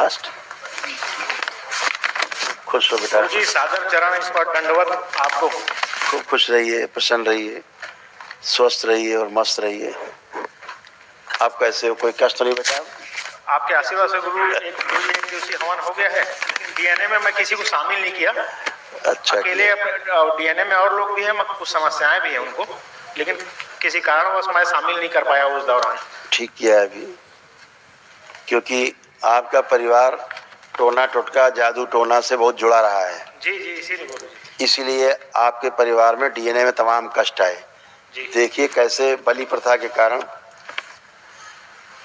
Fast. खुश हो बेटा जी, सादर चरण स्पर्श दंडवत आपको। खूब खुश रहिए, प्रसन्न रहिए, स्वस्थ रहिए और मस्त रहिए। आप कैसे हो? कोई कष्ट नहीं बेटा? आपके आशीर्वाद से गुरु एक दिवसीय हवन हो गया है। डीएनए में मैं किसी को शामिल नहीं किया। अच्छा अकेले डीएनए में और लोग भी हैं, कुछ समस्याएं भी हैं उनको, लेकिन किसी कारणवश मैं शामिल नहीं कर पाया उस दौरान। ठीक किया अभी, क्योंकि आपका परिवार टोना टोटका जादू टोना से बहुत जुड़ा रहा है। जी जी, इसीलिए गुरु जी। इसीलिए आपके परिवार में डीएनए में तमाम कष्ट आए। देखिए कैसे बलि प्रथा के कारण,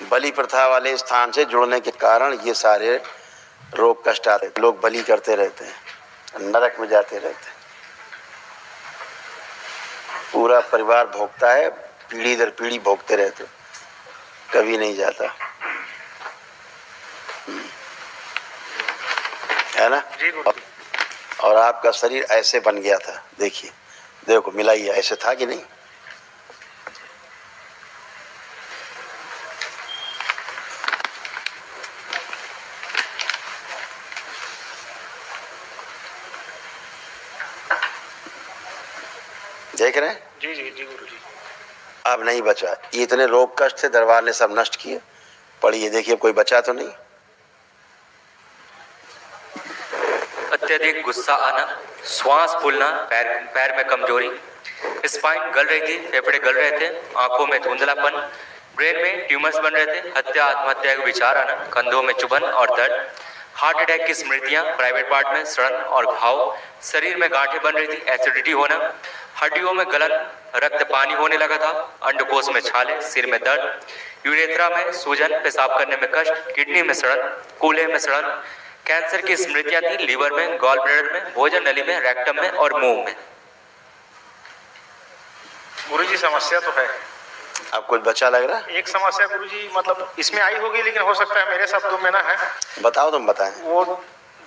बलि प्रथा वाले स्थान से जुड़ने के कारण ये सारे रोग कष्ट आते। लोग बलि करते रहते हैं, नरक में जाते रहते हैं। पूरा परिवार भोगता है, पीढ़ी दर पीढ़ी भोगते रहते, कभी नहीं जाता है ना। और आपका शरीर ऐसे बन गया था, देखिए, देखो मिलाइए, ऐसे था कि नहीं? देख रहे हैं? जी जी जी गुरु जी। अब नहीं बचा। इतने रोग कष्ट थे, दरबार ने सब नष्ट किए। पढ़िए, देखिए कोई बचा तो नहीं। अत्यधिक गुस्सा आना, श्वास फूलना, पैर में कमजोरी, स्पाइन गल रही थी, फेफड़े गल रहे थे, आंखों में धुंधलापन, ब्रेन में ट्यूमर्स बन रहे थे, हत्या आत्महत्या का विचार आना, कंधों में चुभन और दर्द, हार्ट अटैक की स्मृतियां, प्राइवेट पार्ट में सड़न और घाव, शरीर में गांठें बन रही थी, एसिडिटी होना, हड्डियों में गलन, रक्त पानी होने लगा था, अंडकोश में छाले, सिर में दर्द, यूरेथ्रा में सूजन, पेशाब करने में कष्ट, किडनी में सड़न, कूल्हे में सड़न, कैंसर की स्मृतियां थी, लीवर में, गॉल ब्लैडर में, भोजन नली में, रेक्टम में और मुंह में। गुरुजी समस्या तो है। अब कुछ बचा लग रहा है? एक समस्या गुरुजी, मतलब इसमें आई होगी, लेकिन हो सकता है मेरे शब्दों में ना है। बताओ, तुम बताएं। वो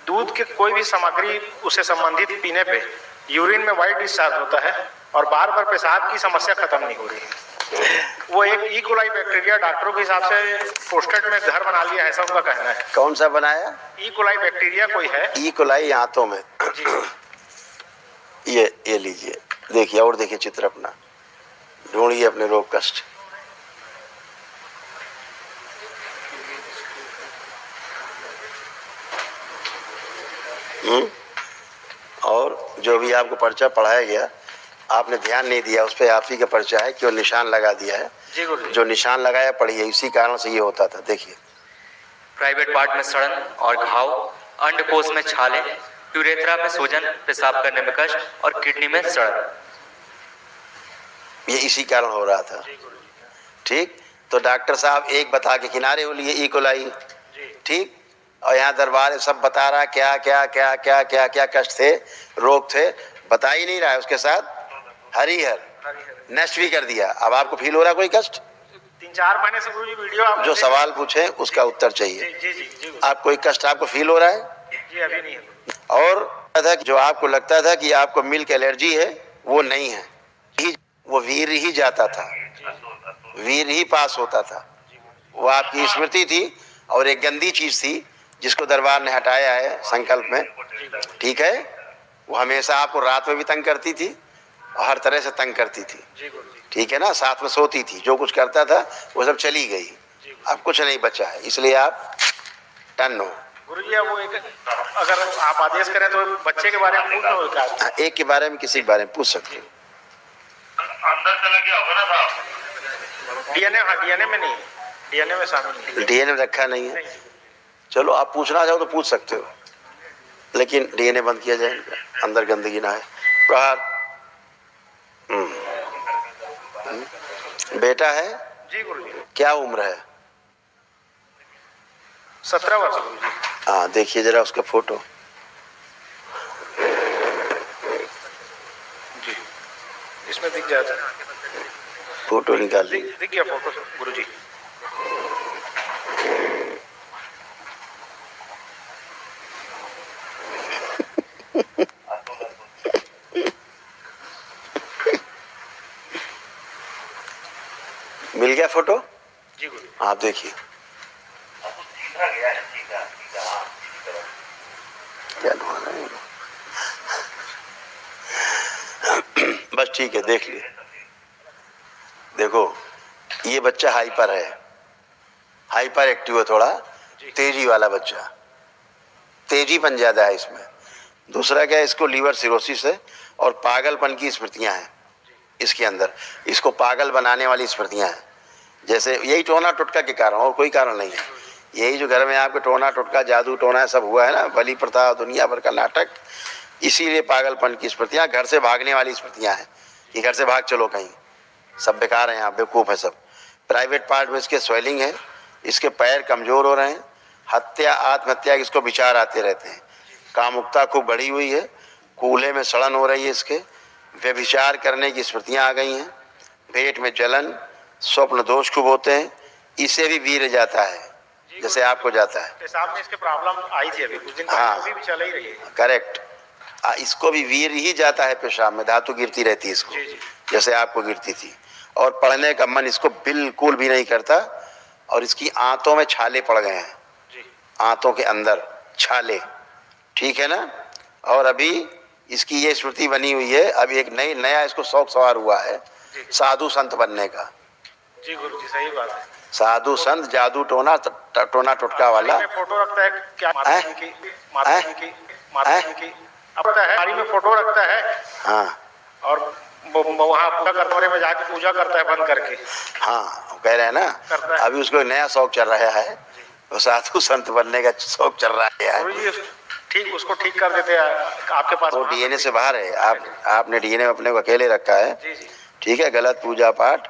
दूध के कोई भी सामग्री उससे संबंधित पीने पे यूरिन में व्हाइट डिस्चार्ज होता है और बार बार पेशाब की समस्या खत्म नहीं हो रही है। वो एक ई कोलाई बैक्टीरिया डॉक्टरों के हिसाब से प्रोस्टेट में घर बना लिया है, ऐसा उनका कहना है। कौन सा बनाया? ई कोलाई बैक्टीरिया कोई है। ई कोलाई आंतों में। ये लीजिए, देखिए, और देखिए चित्र अपना, ढूंढिए अपने रोग कष्ट। और जो भी आपको पर्चा पढ़ाया गया, आपने ध्यान नहीं दिया उस पर। आप ही का पर्चा है, क्यों निशान लगा दिया है? जी गुरु। जो निशान लगाया पढ़िए, इसी कारण से ये होता था। देखिए, प्राइवेट पार्ट में सड़न और घाव, अंडकोश में छाले, यूरेथ्रा में सूजन, पेशाब करने में कष्ट और किडनी में सड़न। ये इसी कारण हो रहा था। ठीक, तो डॉक्टर साहब एक बता के किनारे हो लिए, ई कोलाई। ठीक, और यहाँ दरबार सब बता रहा क्या क्या क्या क्या क्या क्या कष्ट थे, रोग थे, बता ही नहीं रहा है। उसके साथ हरिहर नष्ट भी कर दिया। अब आपको फील हो रहा कोई कष्ट? 3-4 महीने से गुरुजी वीडियो आप जो सवाल पूछे उसका उत्तर चाहिए। जी। आप कोई कष्ट आपको फील हो रहा है? जी अभी नहीं है। और जो आपको लगता था कि आपको मिल्क एलर्जी है, वो नहीं है। वो वीर ही जाता था, वीर ही पास होता था। वो आपकी स्मृति थी और एक गंदी चीज थी जिसको दरबार ने हटाया है संकल्प में। ठीक है, वो हमेशा आपको रात में भी तंग करती थी और हर तरह से तंग करती थी। ठीक है ना, साथ में सोती थी, जो कुछ करता था वो सब चली गई। अब कुछ नहीं बचा है, इसलिए आप टन हो। गुरुजी वो एक, अगर आप आदेश करें तो बच्चे के बारे में पूछ लो। एक के बारे में, किसी के बारे में पूछ सकते हो। अंदर चला गया होगा ना साहब? डीएनए, हाँ डीएनए में नहीं, डीएनए में शामिल नहीं, डीएनए में रखा नहीं है। चलो, आप पूछना चाहो तो पूछ सकते हो, लेकिन डीएनए बंद किया जाए, अंदर गंदगी ना है। प्रहार बेटा है? जी गुरुजी। क्या उम्र है? 17 वर्ष गुरुजी। हाँ, देखिए जरा उसका फोटो। जी, इसमें दिख जाता है। फोटो निकाल ली। दिख गया फोटो गुरुजी। मिल गया फोटो? जी गुरु। आप देखिए, ठीक है, देख लिए। देखो ये बच्चा हाइपर है, हाइपर एक्टिव है, थोड़ा तेजी वाला बच्चा, तेजीपन ज्यादा है इसमें। दूसरा क्या है, इसको लीवर सिरोसिस है और पागलपन की स्मृतियां हैं इसके अंदर, इसको पागल बनाने वाली स्मृतियां हैं। जैसे यही टोना टुटका के कारण, और कोई कारण नहीं है। यही जो घर में आपके टोना टुटका जादू टोना सब हुआ है ना, बलि प्रथा दुनिया भर का नाटक, इसीलिए पागलपन की स्मृतियां, घर से भागने वाली स्मृतियां हैं कि घर से भाग चलो कहीं, सब बेकार है यहाँ, बेवकूफ़ है सब। प्राइवेट पार्ट में इसके स्वेलिंग है, इसके पैर कमज़ोर हो रहे हैं, हत्या आत्महत्या के इसको विचार आते रहते हैं, कामुकता खूब बढ़ी हुई है, कूल्हे में सड़न हो रही है इसके, व्यभिचार करने की स्मृतियाँ आ गई हैं, पेट में जलन, स्वप्न दोष खूब होते हैं, इसे भी वीर जाता है जैसे आपको जाता है। पेशाब में इसके प्रॉब्लम आई थी अभी कुछ दिन हाँ, अभी भी चल ही रही है। करेक्ट, इसको भी वीर ही जाता है, पेशाब में धातु गिरती रहती है इसको, जैसे आपको गिरती थी। और पढ़ने का मन इसको बिल्कुल भी नहीं करता, और इसकी आंतों में छाले पड़ गए हैं, आंतों के अंदर छाले, ठीक है ना। और अभी इसकी ये स्मृति बनी हुई है, अभी एक नया इसको शौक सवार हुआ है साधु संत बनने का। जी गुरु जी, सही बात है। साधु संत जादू टोना टोना टुटका वाला। फोटो रखता है क्या? माता जी की अब है, गाड़ी में फोटो रखता है। हाँ, और वहाँ पूजा करतोरे में जाके पूजा करता है बंद करके। हाँ, कह रहे हैं ना, अभी उसको नया शौक चल रहा है, तो साधु संत बनने का शौक चल रहा है। ठीक, उसको ठीक कर देते हैं आपके पास। वो डीएनए से बाहर है, आपने डीएनए में अपने को अकेले रखा है। ठीक है, गलत पूजा पाठ,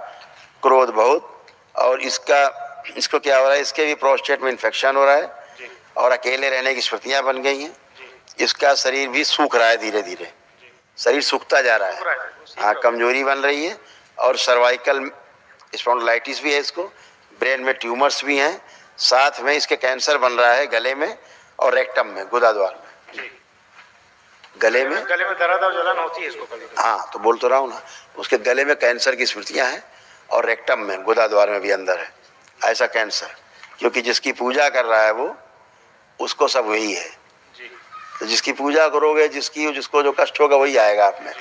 क्रोध बहुत, और इसको क्या हो रहा है, इसके भी प्रोस्टेट में इन्फेक्शन हो रहा है, और अकेले रहने की स्मृतियां बन गई हैं। इसका शरीर भी सूख रहा है, धीरे धीरे शरीर सूखता जा रहा है। हाँ, कमजोरी बन रही है, और सर्वाइकल स्पॉन्डिलाइटिस भी है इसको, ब्रेन में ट्यूमर्स भी हैं, साथ में इसके कैंसर बन रहा है गले में और रेक्टम में, गुदाद्वार में। गले में दर्द और जलन होती है इसको कभी। हाँ, तो बोल तो रहा हूँ ना, उसके गले में कैंसर की स्मृतियां हैं, और रेक्टम में, गुदाद्वार में भी अंदर है ऐसा कैंसर, क्योंकि जिसकी पूजा कर रहा है वो, उसको सब वही है। तो जिसकी पूजा करोगे, जिसको जो कष्ट होगा वही आएगा आप में,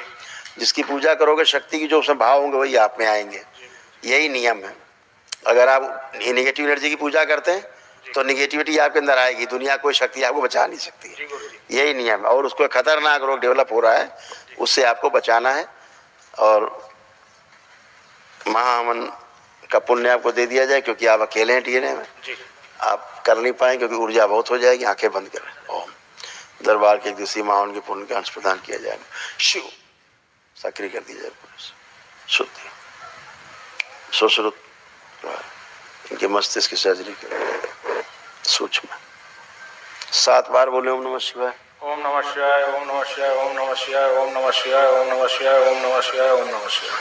जिसकी पूजा करोगे शक्ति की जो उसमें भाव होंगे वही आप में आएंगे। यही नियम है। अगर आप निगेटिव एनर्जी की पूजा करते हैं तो निगेटिविटी आपके अंदर आएगी, दुनिया कोई शक्ति आपको बचा नहीं सकती। यही नियम है, और उसको खतरनाक रोग डेवलप हो रहा है, उससे आपको बचाना है। और महाअमन का पुण्य आपको दे दिया जाए, क्योंकि आप अकेले हैं डीएनए में, आप कर नहीं पाए, क्योंकि ऊर्जा बहुत हो जाएगी। आंखें बंद करें, ओम। दरबार के एक दूसरी महाअमन के पुण्य का अंश प्रदान किया जाएगा। शिव सक्रिय कर दी जाए, शुद्धि सुश्रुत, इनके मस्तिष्क की सर्जरी करें, सूक्ष्म 7 बार बोले ओम नमः शिवाय, ओम नमः शिवाय, ओम नमः शिवाय, ओम नमः शिवाय, ओम नमः शिवाय, ओम नमः शिवाय, ओम नमः शिवाय, ओम नमः शिवाय।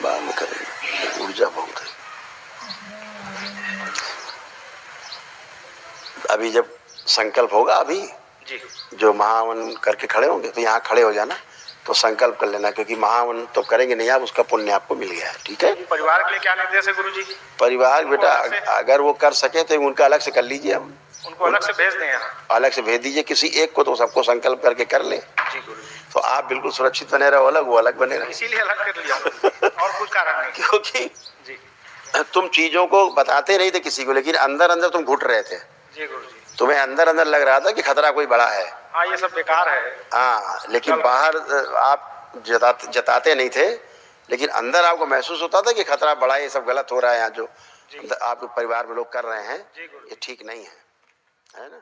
बाद में करेंगे, ऊर्जा बहुत है। अभी जब संकल्प होगा, अभी जो महावन करके खड़े होंगे तो यहाँ खड़े हो जाना, तो संकल्प कर लेना, क्योंकि महावन तो करेंगे नहीं आप, उसका पुण्य आपको मिल गया है। ठीक है। परिवार के लिए क्या निर्देश है गुरुजी? परिवार बेटा, अगर वो कर सके तो उनका अलग से कर लीजिए, हम उनको अलग से भेज दें, अलग से भेज दीजिए किसी एक को, तो सबको संकल्प करके कर ले। जी गुरुजी। तो आप बिल्कुल सुरक्षित बने रहो, अलग वो अलग बने रहे, इसीलिए अलग कर लिया और कुछ कारण नहीं। क्योंकि जी, तुम चीजों को बताते नहीं थे किसी को, लेकिन अंदर अंदर तुम घुट रहे थे। जी गुरुजी। तुम्हें अंदर अंदर लग रहा था कि खतरा कोई बड़ा है। हाँ, ये सब बेकार है। हाँ, लेकिन बाहर आप जताते नहीं थे, लेकिन अंदर आपको महसूस होता था कि खतरा बड़ा है, ये सब गलत हो रहा है, यहाँ जो आपके परिवार में लोग कर रहे हैं ये ठीक नहीं है, है ना।